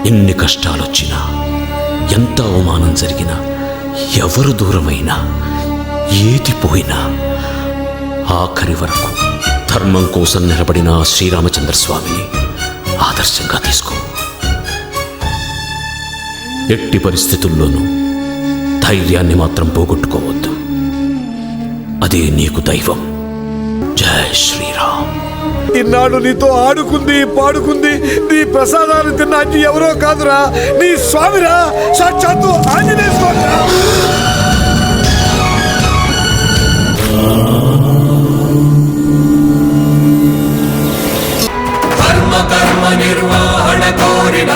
ఎన్ని కష్టాలొచ్చినా, ఎంత అవమానం జరిగినా, ఎవరు దూరమైనా, ఏది పోయినా, ఆఖరి వరకు ధర్మం కోసం నిలబడిన శ్రీరామచంద్ర స్వామిని ఆదర్శంగా తీసుకో. ఎట్టి పరిస్థితుల్లోనూ ధైర్యాన్ని మాత్రం పోగొట్టుకోవద్దు. అదే నీకు దైవం. జై శ్రీరామ్. ఇన్నాడు నీతో ఆడుకుంది పాడుకుంది నీ ప్రసాదాలు తిన్న అన్ని ఎవరో కాదురా, నీ స్వామిరా, సాక్షాత్తు ఆంజనేయ స్వామిరా. కర్మ నిర్వహణ కోరిన